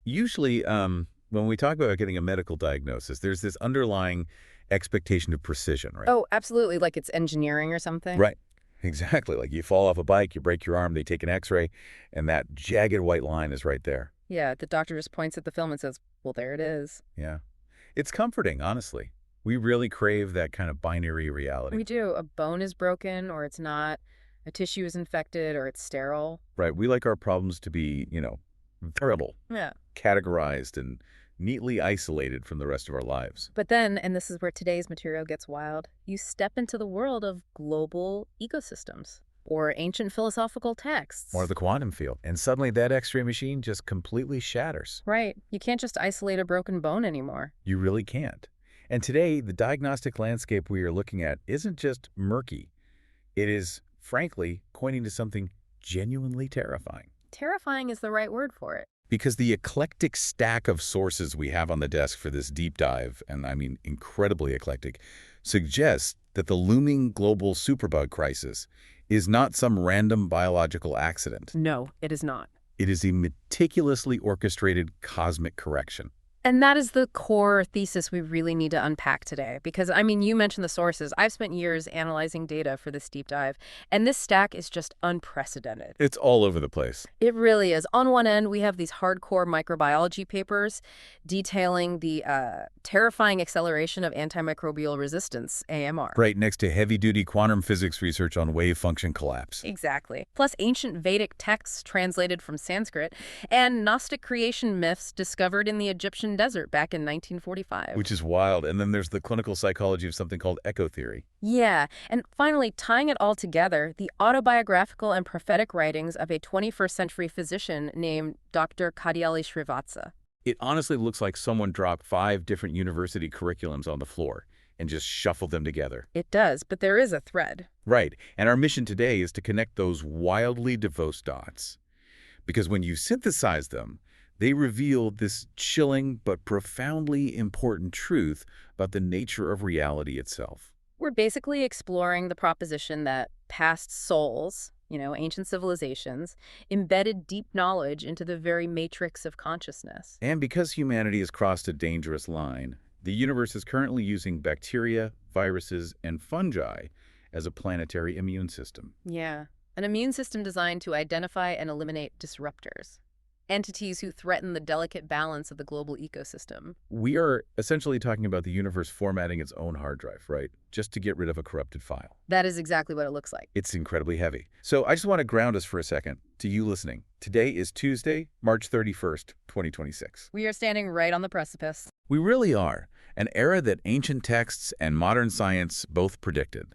Usually, when we talk about getting a medical diagnosis, there's this underlying expectation of precision, right? Oh, absolutely. Like it's engineering or something. Right. Exactly. Like you fall off a bike, you break your arm, they take an x-ray, and that jagged white line is right there. Yeah, the doctor just points at the film and says, well, there it is. Yeah. It's comforting, honestly. We really crave that kind of binary reality. We do. A bone is broken or it's not. A tissue is infected or it's sterile. Right. We like our problems to be, variable, Yeah. categorized, and neatly isolated from the rest of our lives. But then, and this is where today's material gets wild, you step into the world of global ecosystems or ancient philosophical texts. Or the quantum field. And suddenly that x-ray machine just completely shatters. Right. You can't just isolate a broken bone anymore. You really can't. And today, the diagnostic landscape we are looking at isn't just murky. It is, frankly, pointing to something genuinely terrifying. Terrifying is the right word for it. Because the eclectic stack of sources we have on the desk for this deep dive, and I mean incredibly eclectic, suggests that the looming global superbug crisis is not some random biological accident. No, it is not. It is a meticulously orchestrated cosmic correction. And that is the core thesis we really need to unpack today. Because, I mean, you mentioned the sources. I've spent years analyzing data for this deep dive, and this stack is just unprecedented. It's all over the place. It really is. On one end, we have these hardcore microbiology papers detailing the terrifying acceleration of antimicrobial resistance, AMR. Right next to heavy-duty quantum physics research on wave function collapse. Exactly. Plus ancient Vedic texts translated from Sanskrit and Gnostic creation myths discovered in the Egyptian desert back in 1945. Which is wild. And then there's the clinical psychology of something called echo theory. Yeah, and finally, tying it all together, the autobiographical and prophetic writings of a 21st century physician named Dr. Kadiyali Srivatsa. It honestly looks like someone dropped 5 different university curriculums on the floor and just shuffled them together. It does, but there is a thread. Right. And our mission today is to connect those wildly diverse dots. Because when you synthesize them, they reveal this chilling but profoundly important truth about the nature of reality itself. We're basically exploring the proposition that past souls, ancient civilizations, embedded deep knowledge into the very matrix of consciousness. And because humanity has crossed a dangerous line, the universe is currently using bacteria, viruses, and fungi as a planetary immune system. Yeah, an immune system designed to identify and eliminate disruptors. Entities who threaten the delicate balance of the global ecosystem. We are essentially talking about the universe formatting its own hard drive, right? Just to get rid of a corrupted file. That is exactly what it looks like. It's incredibly heavy. So I just want to ground us for a second to you listening. Today is Tuesday, March 31st, 2026. We are standing right on the precipice. We really are. An era that ancient texts and modern science both predicted.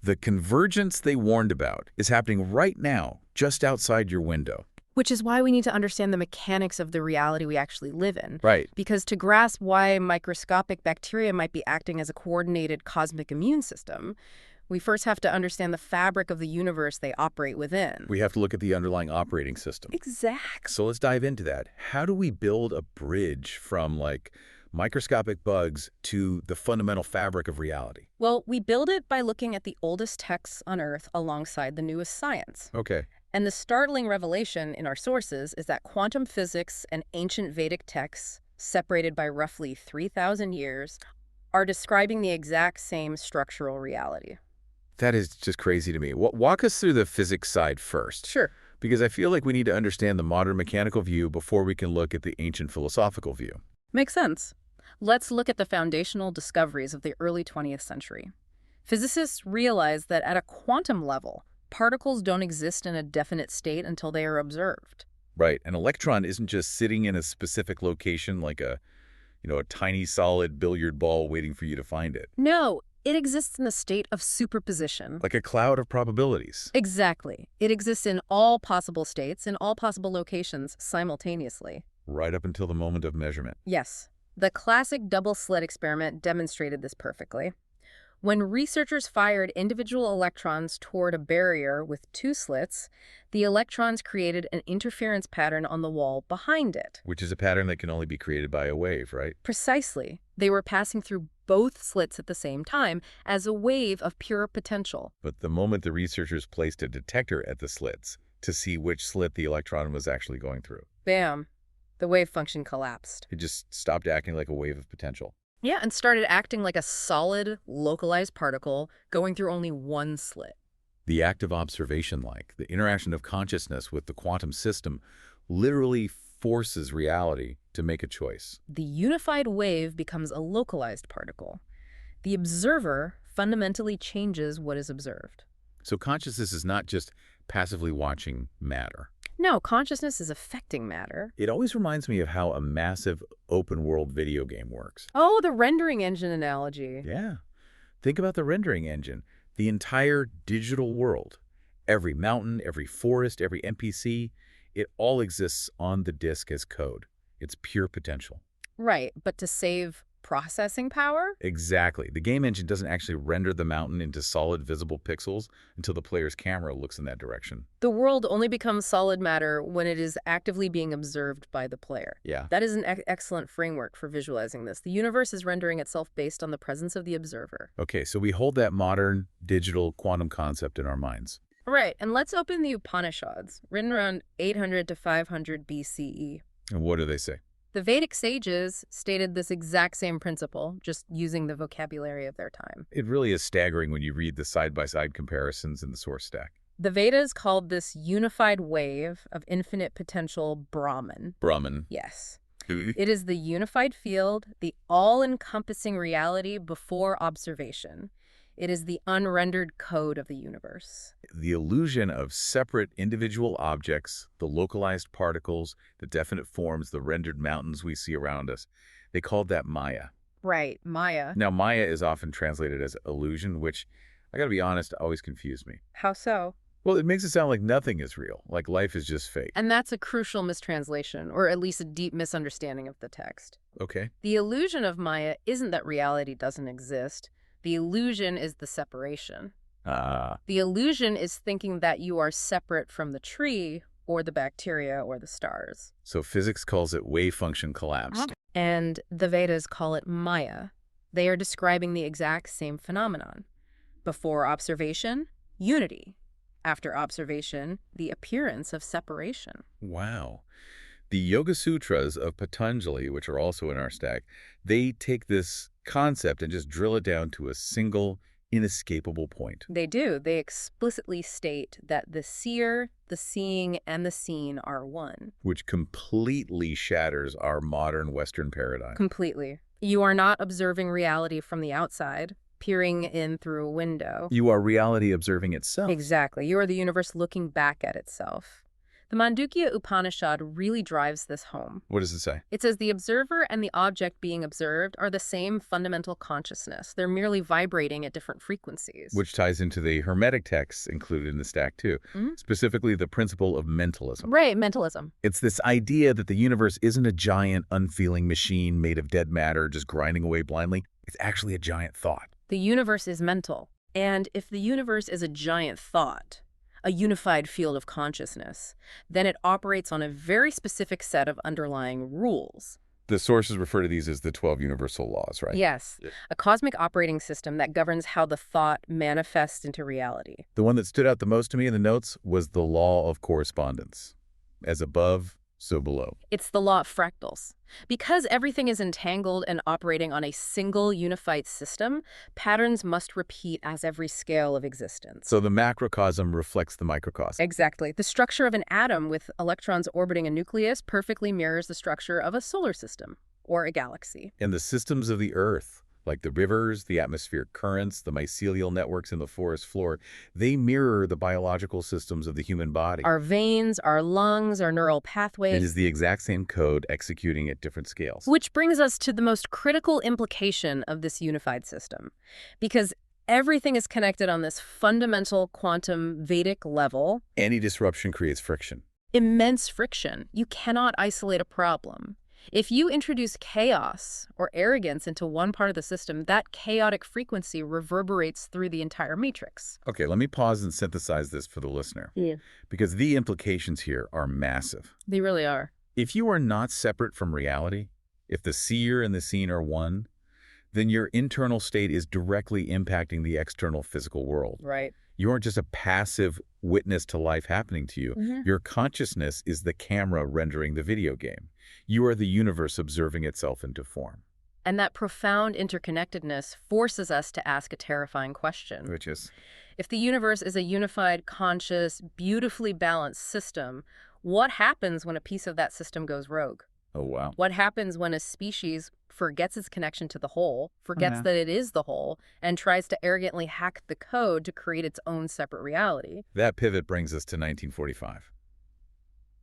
The convergence they warned about is happening right now, just outside your window. Which is why we need to understand the mechanics of the reality we actually live in. Right. Because to grasp why microscopic bacteria might be acting as a coordinated cosmic immune system, we first have to understand the fabric of the universe they operate within. We have to look at the underlying operating system. Exactly. So let's dive into that. How do we build a bridge from, microscopic bugs to the fundamental fabric of reality? Well, we build it by looking at the oldest texts on Earth alongside the newest science. Okay. And the startling revelation in our sources is that quantum physics and ancient Vedic texts, separated by roughly 3,000 years, are describing the exact same structural reality. That is just crazy to me. Walk us through the physics side first. Sure. Because I feel like we need to understand the modern mechanical view before we can look at the ancient philosophical view. Makes sense. Let's look at the foundational discoveries of the early 20th century. Physicists realized that at a quantum level, particles don't exist in a definite state until they are observed. Right. An electron isn't just sitting in a specific location like a tiny solid billiard ball waiting for you to find it. No, it exists in a state of superposition. Like a cloud of probabilities. Exactly. It exists in all possible states, in all possible locations simultaneously. Right up until the moment of measurement. Yes. The classic double-slit experiment demonstrated this perfectly. When researchers fired individual electrons toward a barrier with 2 slits, the electrons created an interference pattern on the wall behind it. Which is a pattern that can only be created by a wave, right? Precisely. They were passing through both slits at the same time as a wave of pure potential. But the moment the researchers placed a detector at the slits to see which slit the electron was actually going through. Bam. The wave function collapsed. It just stopped acting like a wave of potential. Yeah, and started acting like a solid, localized particle going through only one slit. The act of observation, like the interaction of consciousness with the quantum system, literally forces reality to make a choice. The unified wave becomes a localized particle. The observer fundamentally changes what is observed. So consciousness is not just passively watching matter. No, consciousness is affecting matter. It always reminds me of how a massive open-world video game works. Oh, the rendering engine analogy. Yeah. Think about the rendering engine. The entire digital world. Every mountain, every forest, every NPC, it all exists on the disk as code. It's pure potential. Right, but to save processing power? Exactly. The game engine doesn't actually render the mountain into solid visible pixels until the player's camera looks in that direction. The world only becomes solid matter when it is actively being observed by the player. Yeah. That is an excellent framework for visualizing this. The universe is rendering itself based on the presence of the observer. Okay, so we hold that modern digital quantum concept in our minds. Right, and let's open the Upanishads, written around 800 to 500 BCE. And what do they say? The Vedic sages stated this exact same principle, just using the vocabulary of their time. It really is staggering when you read the side-by-side comparisons in the source stack. The Vedas called this unified wave of infinite potential Brahman. Brahman. Yes. It is the unified field, the all-encompassing reality before observation. It is the unrendered code of the universe. The illusion of separate individual objects, the localized particles, the definite forms, the rendered mountains we see around us, they called that Maya. Right, Maya. Now, Maya is often translated as illusion, which, I gotta be honest, always confused me. How so? Well, it makes it sound like nothing is real, like life is just fake. And that's a crucial mistranslation, or at least a deep misunderstanding of the text. Okay. The illusion of Maya isn't that reality doesn't exist. The illusion is the separation. The illusion is thinking that you are separate from the tree or the bacteria or the stars. So physics calls it wave function collapsed. And the Vedas call it Maya. They are describing the exact same phenomenon. Before observation, unity. After observation, the appearance of separation. Wow. The Yoga Sutras of Patanjali, which are also in our stack, they take this concept and just drill it down to a single, inescapable point. They do. They explicitly state that the seer, the seeing, and the seen are one. Which completely shatters our modern Western paradigm. Completely. You are not observing reality from the outside, peering in through a window. You are reality observing itself. Exactly. You are the universe looking back at itself. The Mandukya Upanishad really drives this home. What does it say? It says the observer and the object being observed are the same fundamental consciousness. They're merely vibrating at different frequencies. Which ties into the Hermetic texts included in the stack, too. Specifically, the principle of mentalism. Right, mentalism. It's this idea that the universe isn't a giant, unfeeling machine made of dead matter just grinding away blindly. It's actually a giant thought. The universe is mental. And if the universe is a giant thought, a unified field of consciousness, then it operates on a very specific set of underlying rules. The sources refer to these as the 12 universal laws, right? Yes, a cosmic operating system that governs how the thought manifests into reality. The one that stood out the most to me in the notes was the law of correspondence. As above, so below. It's the law of fractals. Because everything is entangled and operating on a single unified system, patterns must repeat as every scale of existence. So the macrocosm reflects the microcosm. Exactly. The structure of an atom with electrons orbiting a nucleus perfectly mirrors the structure of a solar system or a galaxy. And the systems of the Earth, like the rivers, the atmospheric currents, the mycelial networks in the forest floor, they mirror the biological systems of the human body. Our veins, our lungs, our neural pathways. It is the exact same code executing at different scales. Which brings us to the most critical implication of this unified system. Because everything is connected on this fundamental quantum Vedic level. Any disruption creates friction. Immense friction. You cannot isolate a problem. If you introduce chaos or arrogance into one part of the system, that chaotic frequency reverberates through the entire matrix. Okay, let me pause and synthesize this for the listener. Yeah. Because the implications here are massive. They really are. If you are not separate from reality, if the seer and the seen are one, then your internal state is directly impacting the external physical world. Right. You aren't just a passive witness to life happening to you. Your consciousness is the camera rendering the video game. You are the universe observing itself into form. And that profound interconnectedness forces us to ask a terrifying question. Which is? If the universe is a unified, conscious, beautifully balanced system, what happens when a piece of that system goes rogue? Oh, wow. What happens when a species forgets its connection to the whole, forgets that it is the whole, and tries to arrogantly hack the code to create its own separate reality? That pivot brings us to 1945,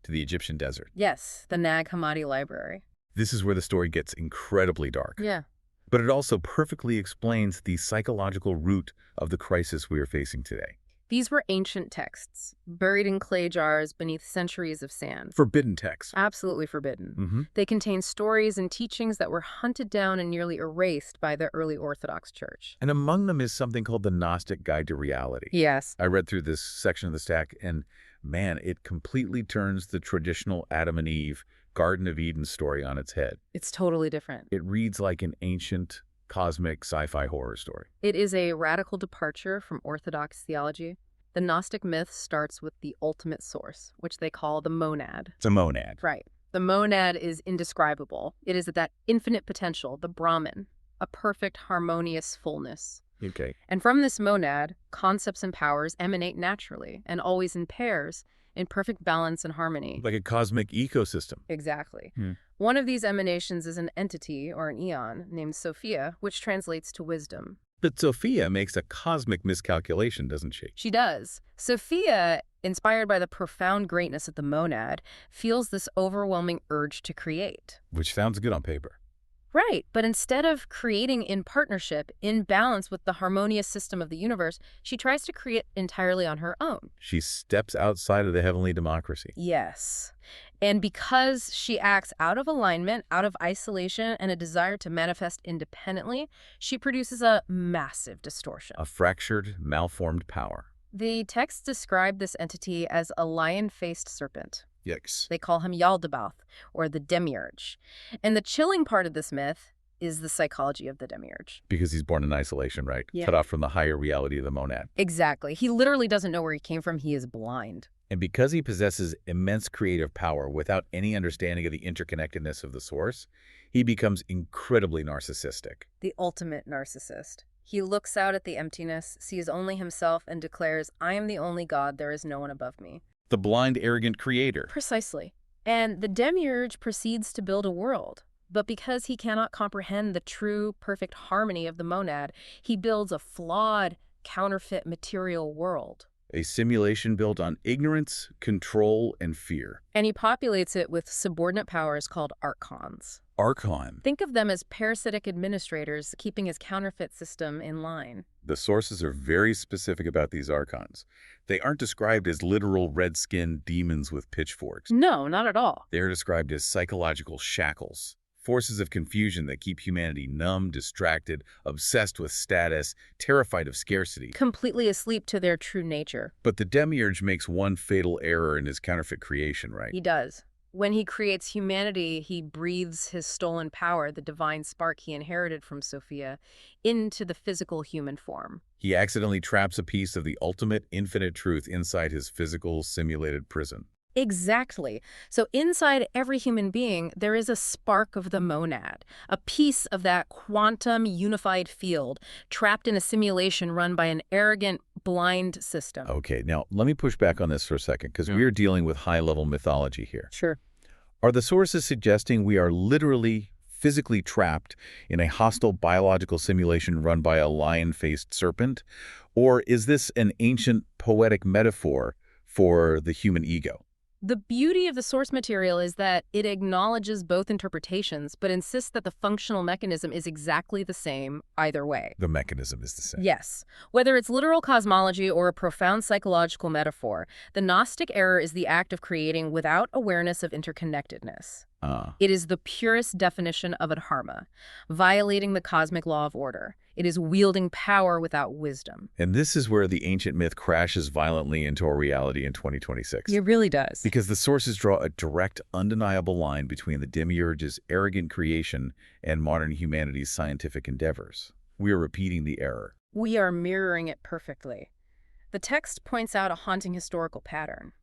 to the Egyptian desert. Yes, the Nag Hammadi Library. This is where the story gets incredibly dark. Yeah. But it also perfectly explains the psychological root of the crisis we are facing today. These were ancient texts, buried in clay jars beneath centuries of sand. Forbidden texts. Absolutely forbidden. They contain stories and teachings that were hunted down and nearly erased by the early Orthodox Church. And among them is something called the Gnostic Guide to Reality. Yes. I read through this section of the stack, and man, it completely turns the traditional Adam and Eve Garden of Eden story on its head. It's totally different. It reads like an ancient, cosmic sci-fi horror story. It is a radical departure from Orthodox theology. The Gnostic myth starts with the ultimate source, which they call the monad. It's a monad. Right. The monad is indescribable. It is that infinite potential, the Brahman, a perfect, harmonious fullness. Okay. And from this monad, concepts and powers emanate naturally and always in pairs, in perfect balance and harmony. Like a cosmic ecosystem. Exactly. One of these emanations is an entity, or an eon, named Sophia, which translates to wisdom. But Sophia makes a cosmic miscalculation, doesn't she? She does. Sophia, inspired by the profound greatness of the monad, feels this overwhelming urge to create. Which sounds good on paper. Right, but instead of creating in partnership, in balance with the harmonious system of the universe, she tries to create entirely on her own. She steps outside of the heavenly democracy. Yes. And because she acts out of alignment, out of isolation, and a desire to manifest independently, she produces a massive distortion. A fractured, malformed power. The texts describe this entity as a lion-faced serpent. Yikes. They call him Yaldabaoth, or the demiurge. And the chilling part of this myth is the psychology of the demiurge. Because he's born in isolation, right? Yeah. Cut off from the higher reality of the monad. Exactly. He literally doesn't know where he came from. He is blind. And because he possesses immense creative power without any understanding of the interconnectedness of the source, he becomes incredibly narcissistic. The ultimate narcissist. He looks out at the emptiness, sees only himself, and declares, "I am the only God, there is no one above me." The blind, arrogant creator. Precisely. And the demiurge proceeds to build a world. But because he cannot comprehend the true, perfect harmony of the monad, he builds a flawed, counterfeit material world. A simulation built on ignorance, control, and fear. And he populates it with subordinate powers called archons. Archon. Think of them as parasitic administrators keeping his counterfeit system in line. The sources are very specific about these archons. They aren't described as literal red-skinned demons with pitchforks. No, not at all. They're described as psychological shackles, forces of confusion that keep humanity numb, distracted, obsessed with status, terrified of scarcity. Completely asleep to their true nature. But the demiurge makes one fatal error in his counterfeit creation, right? He does. When he creates humanity, he breathes his stolen power, the divine spark he inherited from Sophia, into the physical human form. He accidentally traps a piece of the ultimate infinite truth inside his physical simulated prison. Exactly. So inside every human being, there is a spark of the monad, a piece of that quantum unified field trapped in a simulation run by an arrogant, blind system. Okay, now let me push back on this for a second, because we are dealing with high-level mythology here. Sure. Are the sources suggesting we are literally, physically trapped in a hostile biological simulation run by a lion-faced serpent? Or is this an ancient poetic metaphor for the human ego? The beauty of the source material is that it acknowledges both interpretations, but insists that the functional mechanism is exactly the same either way. The mechanism is the same. Yes. Whether it's literal cosmology or a profound psychological metaphor, the Gnostic error is the act of creating without awareness of interconnectedness. It is the purest definition of adharma, violating the cosmic law of order. It is wielding power without wisdom. And this is where the ancient myth crashes violently into our reality in 2026. It really does. Because the sources draw a direct, undeniable line between the demiurge's arrogant creation and modern humanity's scientific endeavors. We are repeating the error. We are mirroring it perfectly. The text points out a haunting historical pattern.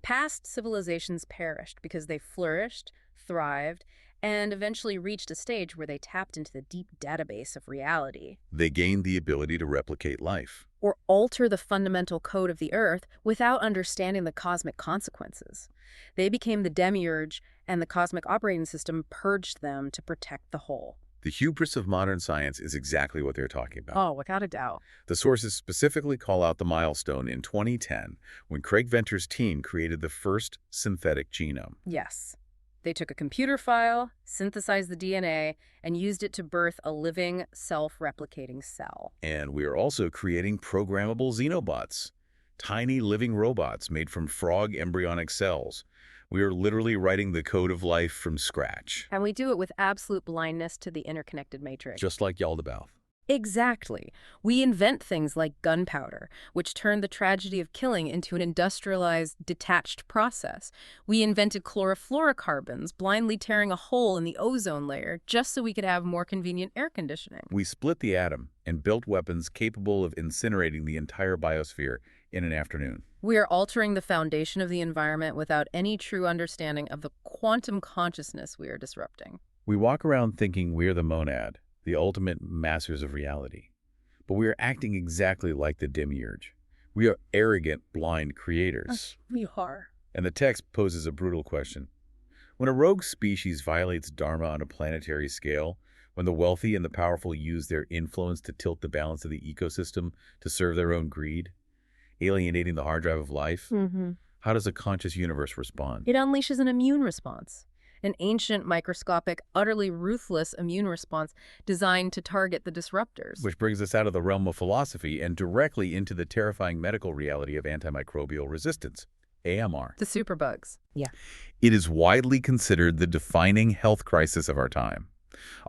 Past civilizations perished because they flourished, thrived, and eventually reached a stage where they tapped into the deep database of reality. They gained the ability to replicate life. Or alter the fundamental code of the Earth without understanding the cosmic consequences. They became the demiurge, and the cosmic operating system purged them to protect the whole. The hubris of modern science is exactly what they're talking about. Oh, without a doubt. The sources specifically call out the milestone in 2010 when Craig Venter's team created the first synthetic genome. Yes. They took a computer file, synthesized the DNA, and used it to birth a living, self-replicating cell. And we are also creating programmable xenobots, tiny living robots made from frog embryonic cells. We are literally writing the code of life from scratch. And we do it with absolute blindness to the interconnected matrix. Just like Yaldabaoth. Exactly. We invent things like gunpowder, which turned the tragedy of killing into an industrialized, detached process. We invented chlorofluorocarbons, blindly tearing a hole in the ozone layer just so we could have more convenient air conditioning. We split the atom and built weapons capable of incinerating the entire biosphere in an afternoon. We are altering the foundation of the environment without any true understanding of the quantum consciousness we are disrupting. We walk around thinking we're the monad, the ultimate masters of reality. But we are acting exactly like the demiurge. We are arrogant, blind creators. We are. And the text poses a brutal question. When a rogue species violates dharma on a planetary scale, when the wealthy and the powerful use their influence to tilt the balance of the ecosystem to serve their own greed, alienating the hard drive of life, how does a conscious universe respond? It unleashes an immune response. An ancient, microscopic, utterly ruthless immune response designed to target the disruptors. Which brings us out of the realm of philosophy and directly into the terrifying medical reality of antimicrobial resistance, AMR. The superbugs. Yeah. It is widely considered the defining health crisis of our time,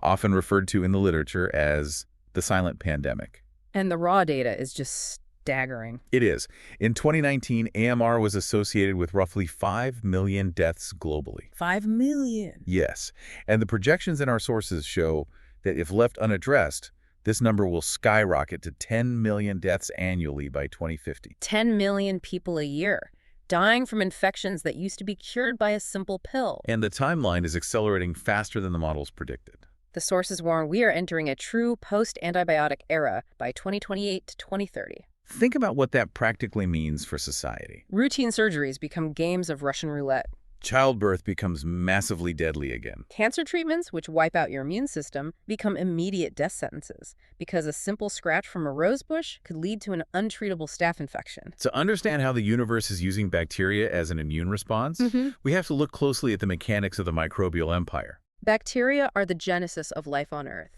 often referred to in the literature as the silent pandemic. And the raw data is just staggering. It is. In 2019, AMR was associated with roughly 5 million deaths globally. 5 million? Yes. And the projections in our sources show that if left unaddressed, this number will skyrocket to 10 million deaths annually by 2050. 10 million people a year, dying from infections that used to be cured by a simple pill. And the timeline is accelerating faster than the models predicted. The sources warn we are entering a true post-antibiotic era by 2028 to 2030. Think about what that practically means for society. Routine surgeries become games of Russian roulette. Childbirth becomes massively deadly again. Cancer treatments, which wipe out your immune system, become immediate death sentences because a simple scratch from a rose bush could lead to an untreatable staph infection. To understand how the universe is using bacteria as an immune response, we have to look closely at the mechanics of the microbial empire. Bacteria are the genesis of life on Earth.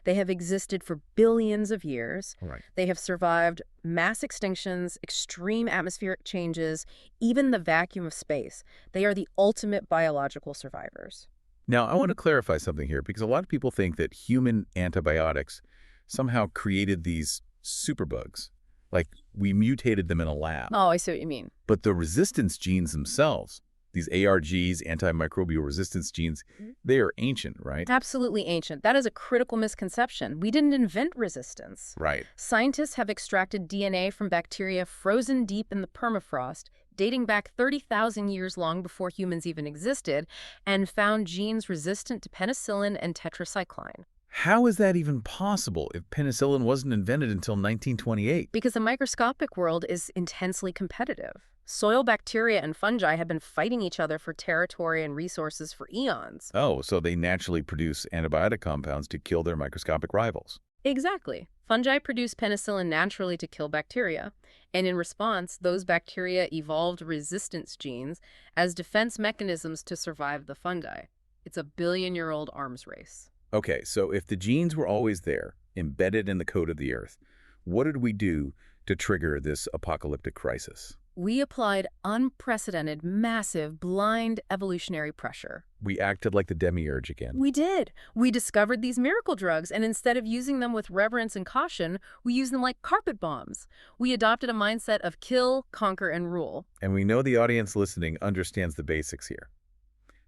They have existed for billions of years. Right. They have survived mass extinctions, extreme atmospheric changes, even the vacuum of space. They are the ultimate biological survivors. Now, I want to clarify something here because a lot of people think that human antibiotics somehow created these superbugs, like we mutated them in a lab. Oh, I see what you mean. But the resistance genes themselves, these ARGs, antimicrobial resistance genes, they are ancient, right? Absolutely ancient. That is a critical misconception. We didn't invent resistance. Right. Scientists have extracted DNA from bacteria frozen deep in the permafrost, dating back 30,000 years long before humans even existed, and found genes resistant to penicillin and tetracycline. How is that even possible if penicillin wasn't invented until 1928? Because the microscopic world is intensely competitive. Soil bacteria and fungi have been fighting each other for territory and resources for eons. Oh, so they naturally produce antibiotic compounds to kill their microscopic rivals. Exactly. Fungi produce penicillin naturally to kill bacteria, and in response, those bacteria evolved resistance genes as defense mechanisms to survive the fungi. It's a billion-year-old arms race. Okay, so if the genes were always there, embedded in the code of the Earth, what did we do to trigger this apocalyptic crisis? We applied unprecedented, massive, blind evolutionary pressure. We acted like the demiurge again. We did. We discovered these miracle drugs, and instead of using them with reverence and caution, we used them like carpet bombs. We adopted a mindset of kill, conquer, and rule. And we know the audience listening understands the basics here.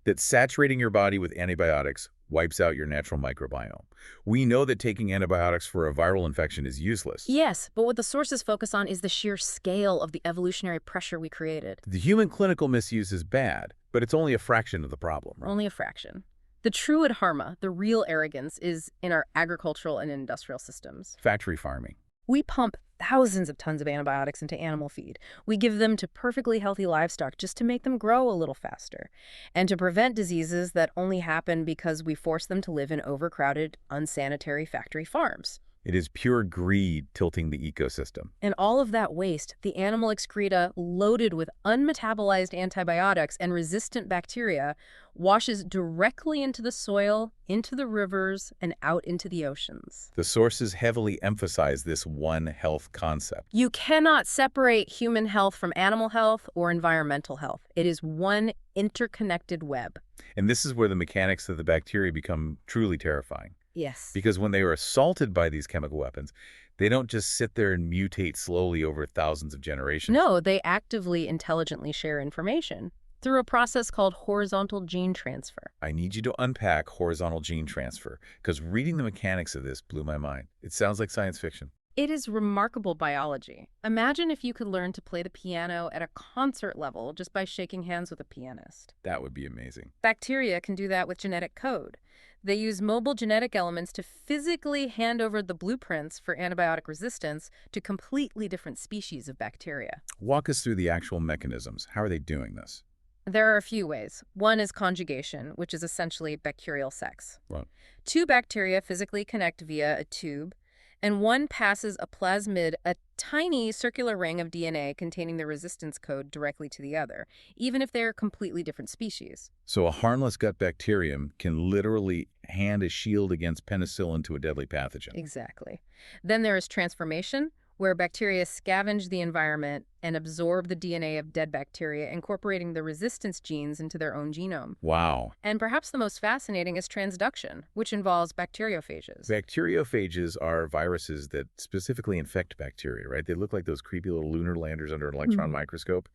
that saturating your body with antibiotics wipes out your natural microbiome. We know that taking antibiotics for a viral infection is useless. Yes, but what the sources focus on is the sheer scale of the evolutionary pressure we created. The human clinical misuse is bad, but it's only a fraction of the problem. Right? Only a fraction. The true adharma, the real arrogance, is in our agricultural and industrial systems. Factory farming. We pump thousands of tons of antibiotics into animal feed. We give them to perfectly healthy livestock just to make them grow a little faster and to prevent diseases that only happen because we force them to live in overcrowded, unsanitary factory farms. It is pure greed tilting the ecosystem. And all of that waste, the animal excreta loaded with unmetabolized antibiotics and resistant bacteria, washes directly into the soil, into the rivers, and out into the oceans. The sources heavily emphasize this one health concept. You cannot separate human health from animal health or environmental health. It is one interconnected web. And this is where the mechanics of the bacteria become truly terrifying. Yes. Because when they are assaulted by these chemical weapons, they don't just sit there and mutate slowly over thousands of generations. No, they actively, intelligently share information through a process called horizontal gene transfer. I need you to unpack horizontal gene transfer, because reading the mechanics of this blew my mind. It sounds like science fiction. It is remarkable biology. Imagine if you could learn to play the piano at a concert level just by shaking hands with a pianist. That would be amazing. Bacteria can do that with genetic code. They use mobile genetic elements to physically hand over the blueprints for antibiotic resistance to completely different species of bacteria. Walk us through the actual mechanisms. How are they doing this? There are a few ways. One is conjugation, which is essentially bacterial sex. Right. Two bacteria physically connect via a tube, and one passes a plasmid, a tiny circular ring of DNA containing the resistance code, directly to the other, even if they are completely different species. So a harmless gut bacterium can literally hand a shield against penicillin to a deadly pathogen. Exactly. Then there is transformation, where bacteria scavenge the environment and absorb the DNA of dead bacteria, incorporating the resistance genes into their own genome. Wow. And perhaps the most fascinating is transduction, which involves bacteriophages. Bacteriophages are viruses that specifically infect bacteria, right? They look like those creepy little lunar landers under an electron microscope.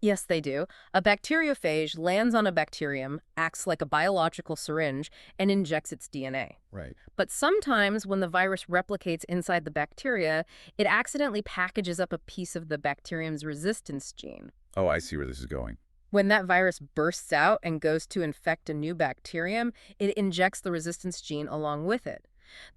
Yes, they do. A bacteriophage lands on a bacterium, acts like a biological syringe, and injects its DNA. Right. But sometimes when the virus replicates inside the bacteria, it accidentally packages up a piece of the bacterium's resistance gene. Oh, I see where this is going. When that virus bursts out and goes to infect a new bacterium, it injects the resistance gene along with it.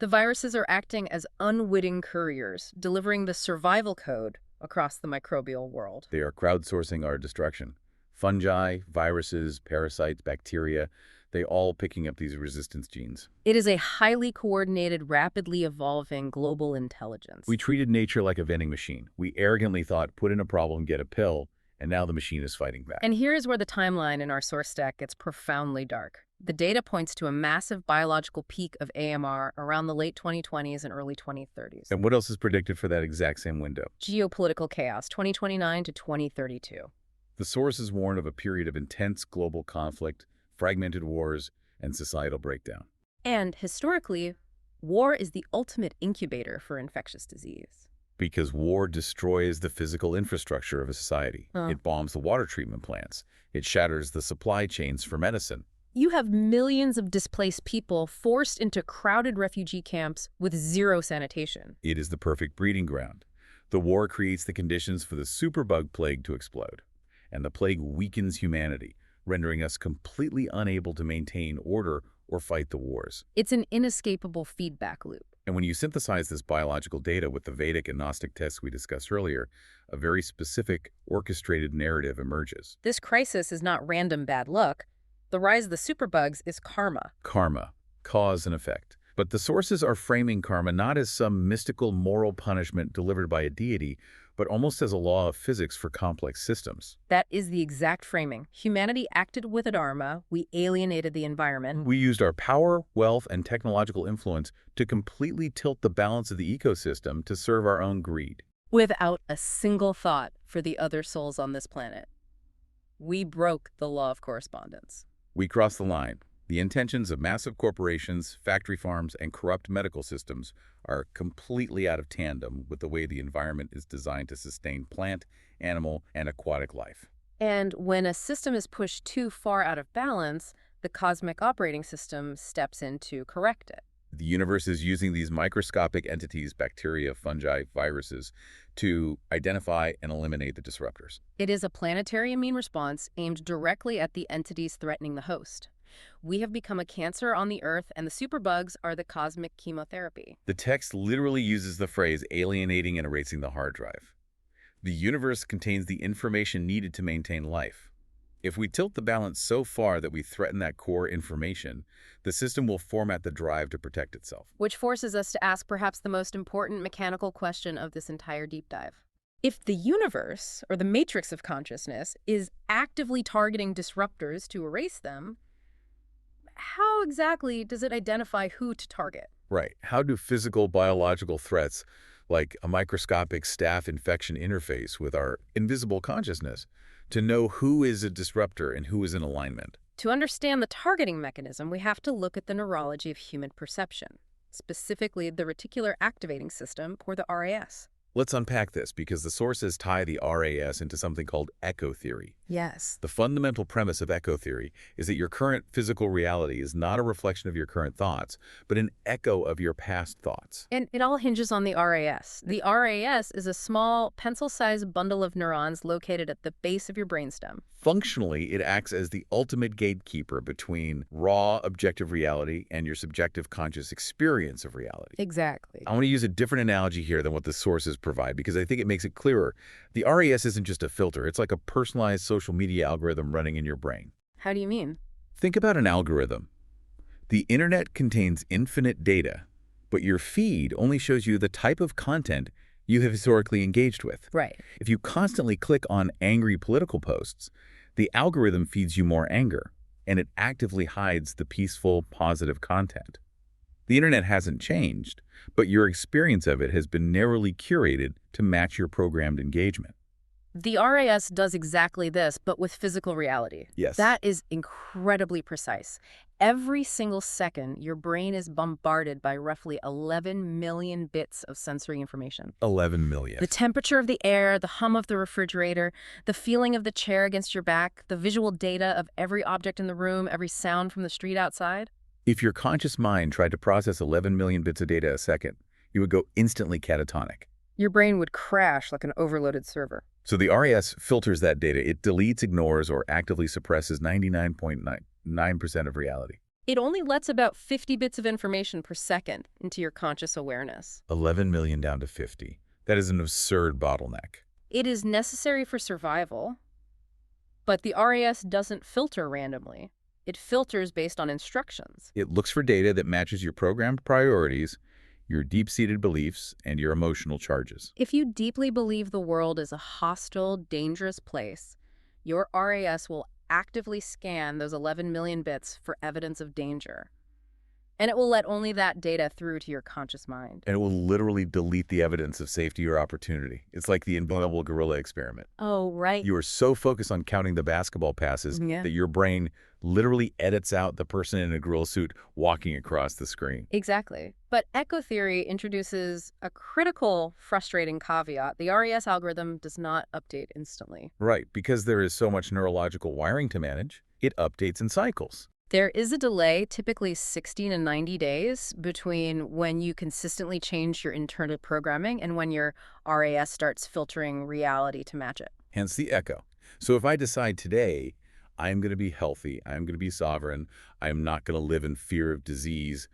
The viruses are acting as unwitting couriers, delivering the survival code across the microbial world. They are crowdsourcing our destruction. Fungi, viruses, parasites, bacteria, they all picking up these resistance genes. It is a highly coordinated, rapidly evolving global intelligence. We treated nature like a vending machine. We arrogantly thought, put in a problem, get a pill, and now the machine is fighting back. And here is where the timeline in our source stack gets profoundly dark. The data points to a massive biological peak of AMR around the late 2020s and early 2030s. And what else is predicted for that exact same window? Geopolitical chaos, 2029 to 2032. The sources warn of a period of intense global conflict, fragmented wars, and societal breakdown. And historically, war is the ultimate incubator for infectious disease. Because war destroys the physical infrastructure of a society. It bombs the water treatment plants. It shatters the supply chains for medicine. You have millions of displaced people forced into crowded refugee camps with zero sanitation. It is the perfect breeding ground. The war creates the conditions for the superbug plague to explode. And the plague weakens humanity, rendering us completely unable to maintain order or fight the wars. It's an inescapable feedback loop. And when you synthesize this biological data with the Vedic and Gnostic texts we discussed earlier, a very specific, orchestrated narrative emerges. This crisis is not random bad luck. The rise of the superbugs is karma. Karma, cause and effect. But the sources are framing karma not as some mystical moral punishment delivered by a deity, but almost as a law of physics for complex systems. That is the exact framing. Humanity acted with adharma. We alienated the environment. We used our power, wealth, and technological influence to completely tilt the balance of the ecosystem to serve our own greed. Without a single thought for the other souls on this planet. We broke the law of correspondence. We crossed the line. The intentions of massive corporations, factory farms, and corrupt medical systems are completely out of tandem with the way the environment is designed to sustain plant, animal, and aquatic life. And when a system is pushed too far out of balance, the cosmic operating system steps in to correct it. The universe is using these microscopic entities, bacteria, fungi, viruses, to identify and eliminate the disruptors. It is a planetary immune response aimed directly at the entities threatening the host. We have become a cancer on the Earth, and the superbugs are the cosmic chemotherapy. The text literally uses the phrase alienating and erasing the hard drive. The universe contains the information needed to maintain life. If we tilt the balance so far that we threaten that core information, the system will format the drive to protect itself. Which forces us to ask perhaps the most important mechanical question of this entire deep dive. If the universe, or the matrix of consciousness, is actively targeting disruptors to erase them, how exactly does it identify who to target? Right. How do physical biological threats, like a microscopic staph infection interface with our invisible consciousness, to know who is a disruptor and who is in alignment? To understand the targeting mechanism, we have to look at the neurology of human perception, specifically the reticular activating system, or the RAS. Let's unpack this because the sources tie the RAS into something called echo theory. Yes. The fundamental premise of echo theory is that your current physical reality is not a reflection of your current thoughts, but an echo of your past thoughts. And it all hinges on the RAS. The RAS is a small, pencil-sized bundle of neurons located at the base of your brainstem. Functionally, it acts as the ultimate gatekeeper between raw, objective reality and your subjective conscious experience of reality. Exactly. I want to use a different analogy here than what the sources provide because I think it makes it clearer. The RAS isn't just a filter. It's like a personalized social media algorithm running in your brain. How do you mean? Think about an algorithm. The internet contains infinite data, but your feed only shows you the type of content you have historically engaged with. Right. If you constantly click on angry political posts, the algorithm feeds you more anger, and it actively hides the peaceful, positive content. The internet hasn't changed, but your experience of it has been narrowly curated to match your programmed engagement. The RAS does exactly this, but with physical reality. Yes. That is incredibly precise. Every single second, your brain is bombarded by roughly 11 million bits of sensory information. 11 million. The temperature of the air, the hum of the refrigerator, the feeling of the chair against your back, the visual data of every object in the room, every sound from the street outside. If your conscious mind tried to process 11 million bits of data a second, you would go instantly catatonic. Your brain would crash like an overloaded server. So the RAS filters that data. It deletes, ignores, or actively suppresses 99.99% of reality. It only lets about 50 bits of information per second into your conscious awareness. 11 million down to 50. That is an absurd bottleneck. It is necessary for survival, but the RAS doesn't filter randomly. It filters based on instructions. It looks for data that matches your programmed priorities, your deep-seated beliefs, and your emotional charges. If you deeply believe the world is a hostile, dangerous place, your RAS will actively scan those 11 million bits for evidence of danger. And it will let only that data through to your conscious mind. And it will literally delete the evidence of safety or opportunity. It's like the invulnerable gorilla experiment. Oh, right. You are so focused on counting the basketball passes that your brain literally edits out the person in a gorilla suit walking across the screen. Exactly. But echo theory introduces a critical, frustrating caveat. The RAS algorithm does not update instantly. Right, because there is so much neurological wiring to manage, it updates in cycles. There is a delay, typically 60 to 90 days, between when you consistently change your internal programming and when your RAS starts filtering reality to match it. Hence the echo. So if I decide today, I'm going to be healthy, I'm going to be sovereign, I'm not going to live in fear of disease,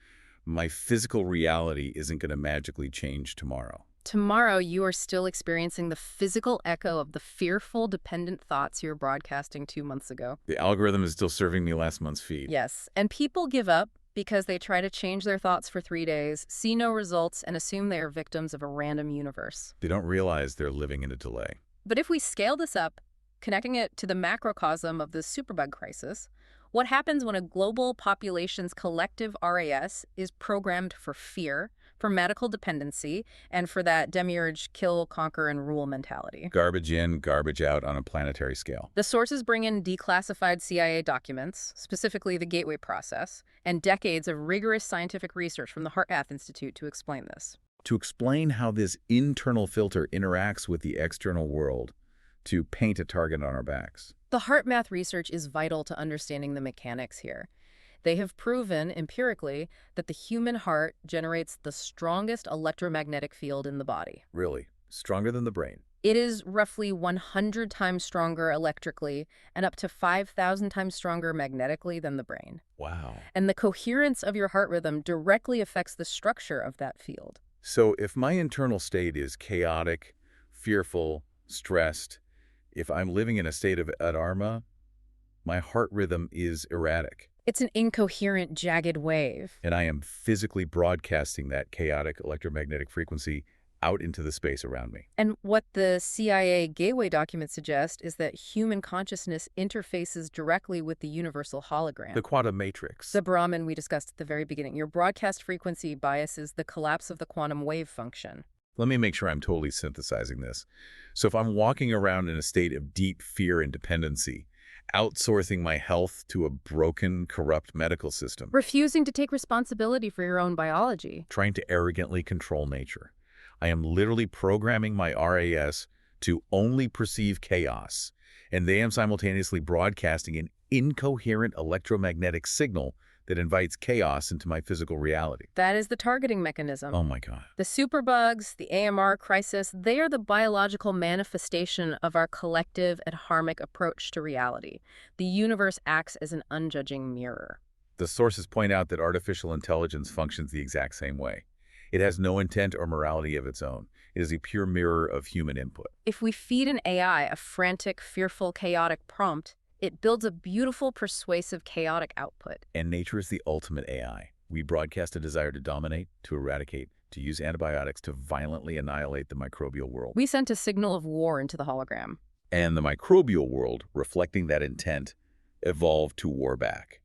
my physical reality isn't going to magically change tomorrow. Tomorrow, you are still experiencing the physical echo of the fearful, dependent thoughts you were broadcasting 2 months ago. The algorithm is still serving me last month's feed. Yes, and people give up because they try to change their thoughts for 3 days, see no results, and assume they are victims of a random universe. They don't realize they're living in a delay. But if we scale this up, connecting it to the macrocosm of the superbug crisis, what happens when a global population's collective RAS is programmed for fear, for medical dependency, and for that demiurge kill, conquer, and rule mentality? Garbage in, garbage out on a planetary scale. The sources bring in declassified CIA documents, specifically the Gateway process, and decades of rigorous scientific research from the Heart-Math Institute to explain this. To explain how this internal filter interacts with the external world, to paint a target on our backs. The heart math research is vital to understanding the mechanics here. They have proven empirically that the human heart generates the strongest electromagnetic field in the body. Really? Stronger than the brain? It is roughly 100 times stronger electrically and up to 5,000 times stronger magnetically than the brain. Wow. And the coherence of your heart rhythm directly affects the structure of that field. So if my internal state is chaotic, fearful, stressed, if I'm living in a state of adarma, my heart rhythm is erratic. It's an incoherent, jagged wave. And I am physically broadcasting that chaotic electromagnetic frequency out into the space around me. And what the CIA Gateway documents suggest is that human consciousness interfaces directly with the universal hologram. The quantum matrix. The Brahman we discussed at the very beginning. Your broadcast frequency biases the collapse of the quantum wave function. Let me make sure I'm totally synthesizing this. So if I'm walking around in a state of deep fear and dependency, outsourcing my health to a broken, corrupt medical system, Refusing to take responsibility for your own biology. trying to arrogantly control nature, I am literally programming my RAS to only perceive chaos, and they am simultaneously broadcasting an incoherent electromagnetic signal that invites chaos into my physical reality. That is the targeting mechanism. Oh my God. The superbugs, the AMR crisis, they are the biological manifestation of our collective adharmic approach to reality. The universe acts as an unjudging mirror. The sources point out that artificial intelligence functions the exact same way. It has no intent or morality of its own. It is a pure mirror of human input. If we feed an AI a frantic, fearful, chaotic prompt, it builds a beautiful, persuasive, chaotic output. And nature is the ultimate AI. We broadcast a desire to dominate, to eradicate, to use antibiotics to violently annihilate the microbial world. We sent a signal of war into the hologram. And the microbial world, reflecting that intent, evolved to war back.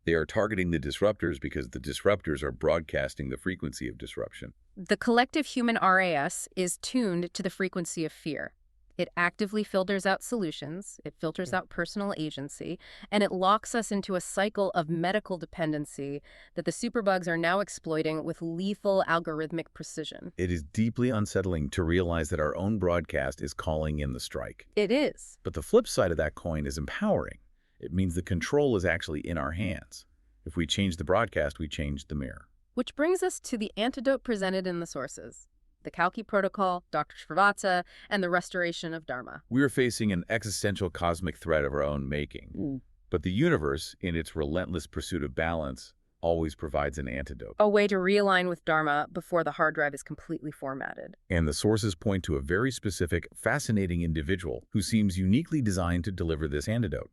They are targeting the disruptors because the disruptors are broadcasting the frequency of disruption. The collective human RAS is tuned to the frequency of fear. It actively filters out solutions, it filters out personal agency, and it locks us into a cycle of medical dependency that the superbugs are now exploiting with lethal algorithmic precision. It is deeply unsettling to realize that our own broadcast is calling in the strike. It is. But the flip side of that coin is empowering. It means the control is actually in our hands. If we change the broadcast, we change the mirror. Which brings us to the antidote presented in the sources. The Kalki Protocol, Dr. Srivatsa, and the restoration of Dharma. We are facing an existential cosmic threat of our own making. But the universe, in its relentless pursuit of balance, always provides an antidote. A way to realign with Dharma before the hard drive is completely formatted. And the sources point to a very specific, fascinating individual who seems uniquely designed to deliver this antidote.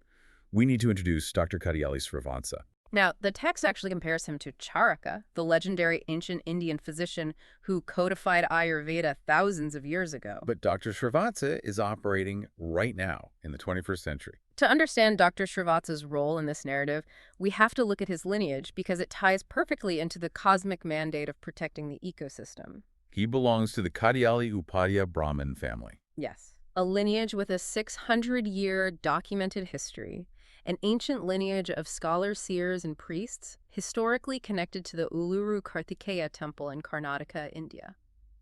We need to introduce Dr. Kadiyali Srivatsa. Now, the text actually compares him to Charaka, the legendary ancient Indian physician who codified Ayurveda thousands of years ago. But Dr. Srivatsa is operating right now in the 21st century. To understand Dr. Srivatsa's role in this narrative, we have to look at his lineage because it ties perfectly into the cosmic mandate of protecting the ecosystem. He belongs to the Kadiyali Upadhyaya Brahmin family. Yes, a lineage with a 600-year documented history. An ancient lineage of scholars, seers, and priests, historically connected to the Uluru Kartikeya temple in Karnataka, India.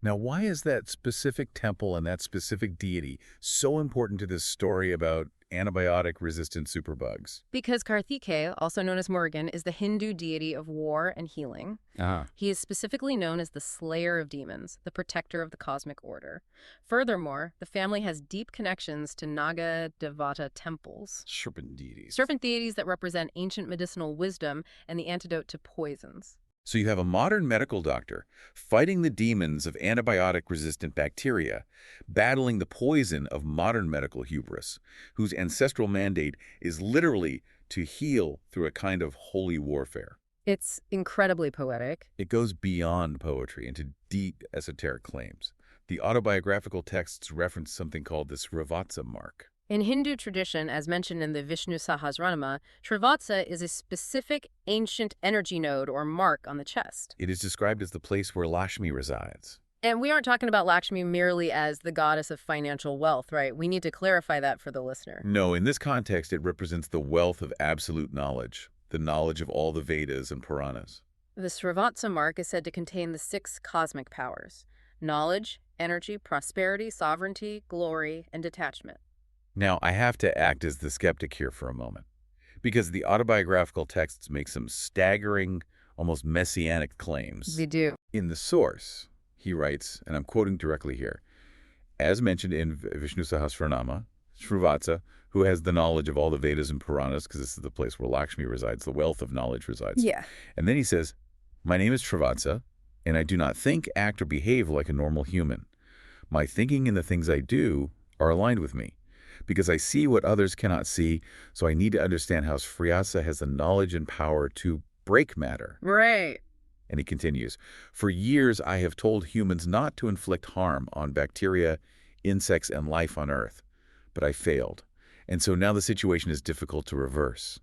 Now, why is that specific temple and that specific deity so important to this story about antibiotic-resistant superbugs? Because Kartikeya, also known as Murugan, is the Hindu deity of war and healing. He is specifically known as the slayer of demons, the protector of the cosmic order. Furthermore, the family has deep connections to Naga Devata temples. Serpent deities. Serpent deities that represent ancient medicinal wisdom and the antidote to poisons. So you have a modern medical doctor fighting the demons of antibiotic-resistant bacteria, battling the poison of modern medical hubris, whose ancestral mandate is literally to heal through a kind of holy warfare. It's incredibly poetic. It goes beyond poetry into deep esoteric claims. The autobiographical texts reference something called the Srivatsa mark. In Hindu tradition, as mentioned in the Vishnu Sahasranama, Srivatsa is a specific ancient energy node or mark on the chest. It is described as the place where Lakshmi resides. And we aren't talking about Lakshmi merely as the goddess of financial wealth, right? We need to clarify that for the listener. No, in this context, it represents the wealth of absolute knowledge, the knowledge of all the Vedas and Puranas. The Srivatsa mark is said to contain the 6 cosmic powers: knowledge, energy, prosperity, sovereignty, glory, and detachment. Now, I have to act as the skeptic here for a moment, because the autobiographical texts make some staggering, almost messianic claims. They do. In the source, he writes, and I'm quoting directly here, as mentioned in Vishnu Sahasranama, Srivatsa, who has the knowledge of all the Vedas and Puranas, because this is the place where Lakshmi resides, the wealth of knowledge resides. Yeah. And then he says, my name is Srivatsa, and I do not think, act, or behave like a normal human. My thinking and the things I do are aligned with me, because I see what others cannot see, so I need to understand how Srivatsa has the knowledge and power to break matter. Right. And he continues, for years I have told humans not to inflict harm on bacteria, insects, and life on Earth, but I failed. And so now the situation is difficult to reverse.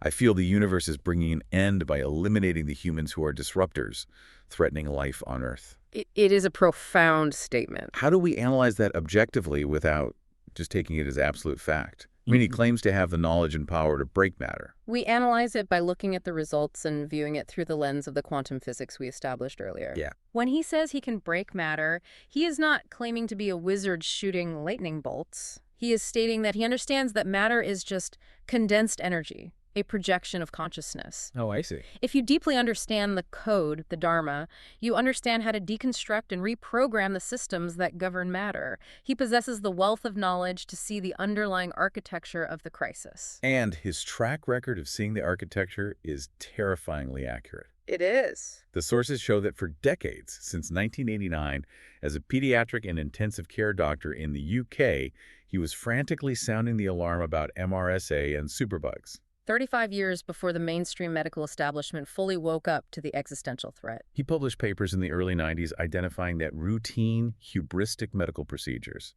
I feel the universe is bringing an end by eliminating the humans who are disruptors, threatening life on Earth. It is a profound statement. How do we analyze that objectively without just taking it as absolute fact? I mean, he claims to have the knowledge and power to break matter. We analyze it by looking at the results and viewing it through the lens of the quantum physics we established earlier. Yeah. When he says he can break matter, he is not claiming to be a wizard shooting lightning bolts. He is stating that he understands that matter is just condensed energy, a projection of consciousness. Oh, I see. If you deeply understand the code, the Dharma, you understand how to deconstruct and reprogram the systems that govern matter. He possesses the wealth of knowledge to see the underlying architecture of the crisis. And his track record of seeing the architecture is terrifyingly accurate. It is. The sources show that for decades, since 1989, as a pediatric and intensive care doctor in the UK, he was frantically sounding the alarm about MRSA and superbugs. 35 years before the mainstream medical establishment fully woke up to the existential threat. He published papers in the early 90s identifying that routine, hubristic medical procedures,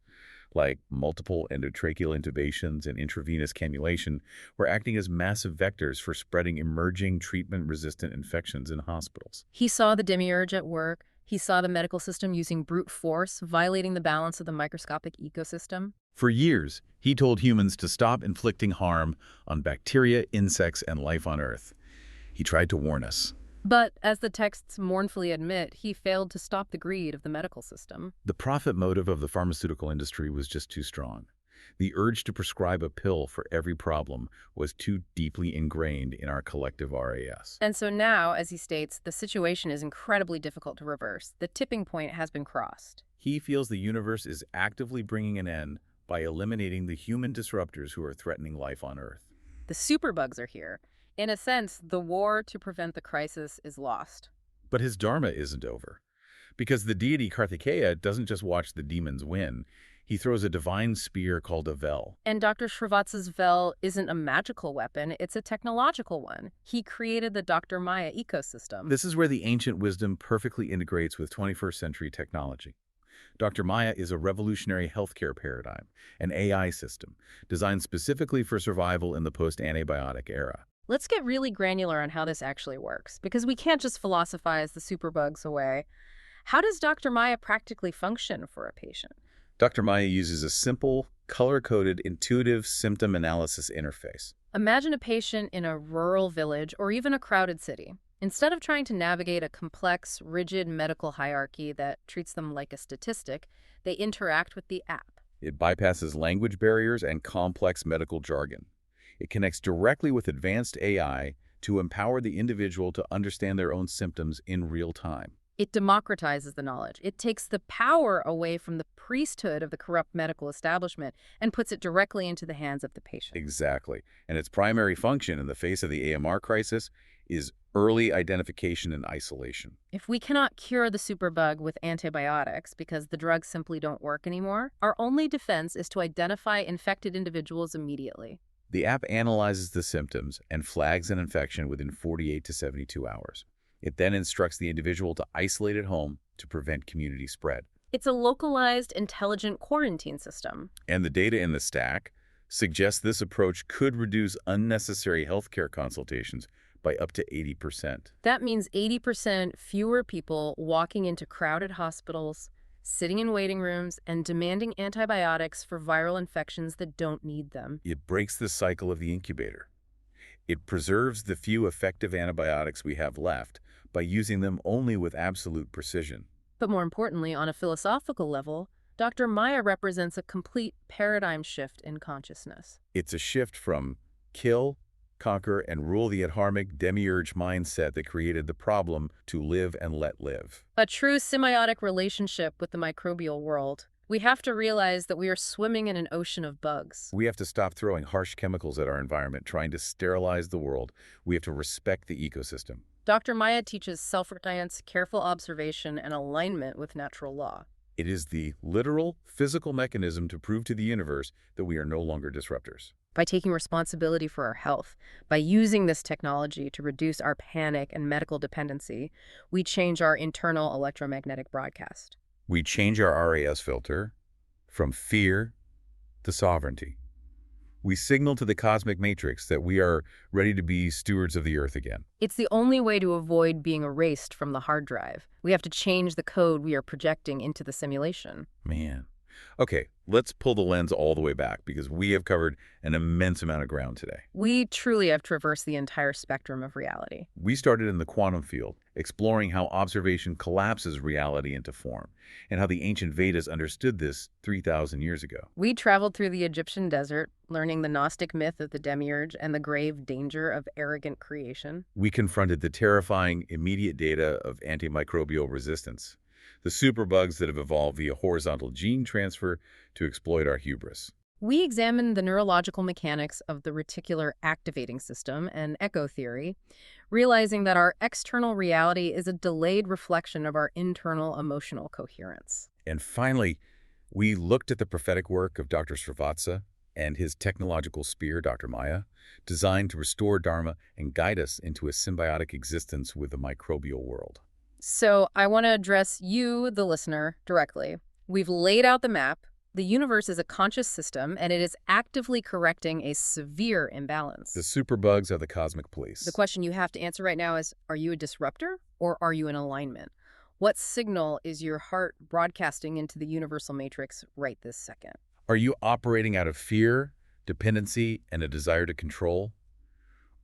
like multiple endotracheal intubations and intravenous cannulation, were acting as massive vectors for spreading emerging treatment-resistant infections in hospitals. He saw the demiurge at work. He saw the medical system using brute force, violating the balance of the microscopic ecosystem. For years, he told humans to stop inflicting harm on bacteria, insects, and life on Earth. He tried to warn us. But, as the texts mournfully admit, he failed to stop the greed of the medical system. The profit motive of the pharmaceutical industry was just too strong. The urge to prescribe a pill for every problem was too deeply ingrained in our collective RAS. And so now, as he states, the situation is incredibly difficult to reverse. The tipping point has been crossed. He feels the universe is actively bringing an end by eliminating the human disruptors who are threatening life on Earth. The superbugs are here. In a sense, the war to prevent the crisis is lost. But his dharma isn't over. Because the deity Kartikeya doesn't just watch the demons win, he throws a divine spear called a vel. And Dr. Srivatsa's vel isn't a magical weapon, it's a technological one. He created the Dr. Maya ecosystem. This is where the ancient wisdom perfectly integrates with 21st century technology. Dr. Maya is a revolutionary healthcare paradigm, an AI system, designed specifically for survival in the post-antibiotic era. Let's get really granular on how this actually works, because we can't just philosophize the superbugs away. How does Dr. Maya practically function for a patient? Dr. Maya uses a simple, color-coded, intuitive symptom analysis interface. Imagine a patient in a rural village or even a crowded city. Instead of trying to navigate a complex, rigid medical hierarchy that treats them like a statistic, they interact with the app. It bypasses language barriers and complex medical jargon. It connects directly with advanced AI to empower the individual to understand their own symptoms in real time. It democratizes the knowledge. It takes the power away from the priesthood of the corrupt medical establishment and puts it directly into the hands of the patient. Exactly. And its primary function in the face of the AMR crisis is early identification and isolation. If we cannot cure the superbug with antibiotics because the drugs simply don't work anymore, our only defense is to identify infected individuals immediately. The app analyzes the symptoms and flags an infection within 48 to 72 hours. It then instructs the individual to isolate at home to prevent community spread. It's a localized, intelligent quarantine system. And the data in the stack suggests this approach could reduce unnecessary healthcare consultations by up to 80%. That means 80% fewer people walking into crowded hospitals, sitting in waiting rooms, and demanding antibiotics for viral infections that don't need them. It breaks the cycle of the incubator. It preserves the few effective antibiotics we have left by using them only with absolute precision. But more importantly, on a philosophical level, Dr. Maya represents a complete paradigm shift in consciousness. It's a shift from kill, conquer, and rule the adharmic demiurge mindset that created the problem to live and let live. A true symbiotic relationship with the microbial world. We have to realize that we are swimming in an ocean of bugs. We have to stop throwing harsh chemicals at our environment, trying to sterilize the world. We have to respect the ecosystem. Dr. Maya teaches self-reliance, careful observation, and alignment with natural law. It is the literal, physical mechanism to prove to the universe that we are no longer disruptors. By taking responsibility for our health, by using this technology to reduce our panic and medical dependency, we change our internal electromagnetic broadcast. We change our RAS filter from fear to sovereignty. We signal to the cosmic matrix that we are ready to be stewards of the earth again. It's the only way to avoid being erased from the hard drive. We have to change the code we are projecting into the simulation. Man. Okay, let's pull the lens all the way back because we have covered an immense amount of ground today. We truly have traversed the entire spectrum of reality. We started in the quantum field, exploring how observation collapses reality into form, and how the ancient Vedas understood this 3,000 years ago. We traveled through the Egyptian desert, learning the Gnostic myth of the demiurge and the grave danger of arrogant creation. We confronted the terrifying immediate data of antimicrobial resistance, the superbugs that have evolved via horizontal gene transfer to exploit our hubris. We examined the neurological mechanics of the reticular activating system and echo theory, realizing that our external reality is a delayed reflection of our internal emotional coherence. And finally, we looked at the prophetic work of Dr. Srivatsa and his technological spear, Dr. Maya, designed to restore Dharma and guide us into a symbiotic existence with the microbial world. So I want to address you, the listener, directly. We've laid out the map. The universe is a conscious system, and it is actively correcting a severe imbalance. The superbugs are the cosmic police. The question you have to answer right now is, are you a disruptor or are you in alignment? What signal is your heart broadcasting into the universal matrix right this second? Are you operating out of fear, dependency, and a desire to control?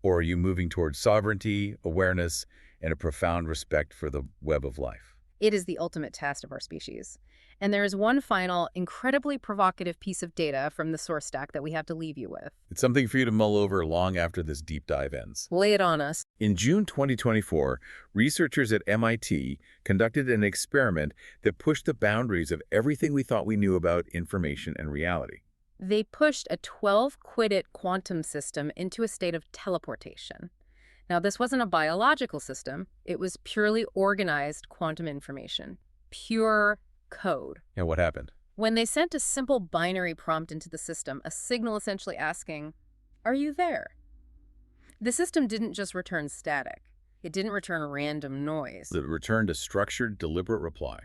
Or are you moving towards sovereignty, awareness, and a profound respect for the web of life? It is the ultimate test of our species. And there is one final, incredibly provocative piece of data from the source stack that we have to leave you with. It's something for you to mull over long after this deep dive ends. Lay it on us. In June 2024, researchers at MIT conducted an experiment that pushed the boundaries of everything we thought we knew about information and reality. They pushed a 12-qubit quantum system into a state of teleportation. Now, this wasn't a biological system. It was purely organized quantum information. Pure code. And what happened? When they sent a simple binary prompt into the system, a signal essentially asking, "Are you there?" The system didn't just return static. It didn't return random noise. It returned a structured, deliberate reply.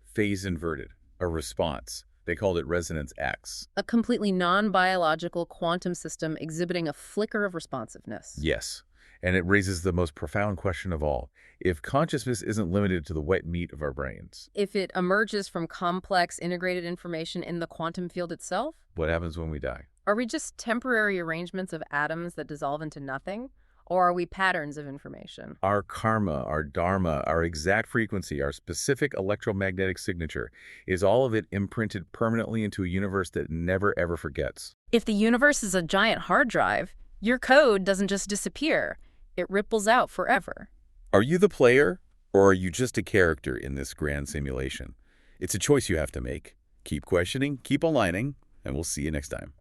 Phase inverted. A response. They called it resonance X. A completely non-biological quantum system exhibiting a flicker of responsiveness. Yes. And it raises the most profound question of all. If consciousness isn't limited to the wet meat of our brains, If it emerges from complex integrated information in the quantum field itself, what happens when we die? are we just temporary arrangements of atoms that dissolve into nothing? Or are we patterns of information? Our karma, our dharma, our exact frequency, our specific electromagnetic signature, is all of it imprinted permanently into a universe that never ever forgets. If the universe is a giant hard drive, your code doesn't just disappear. It ripples out forever. Are you the player, or are you just a character in this grand simulation? It's a choice you have to make. Keep questioning, keep aligning, and we'll see you next time.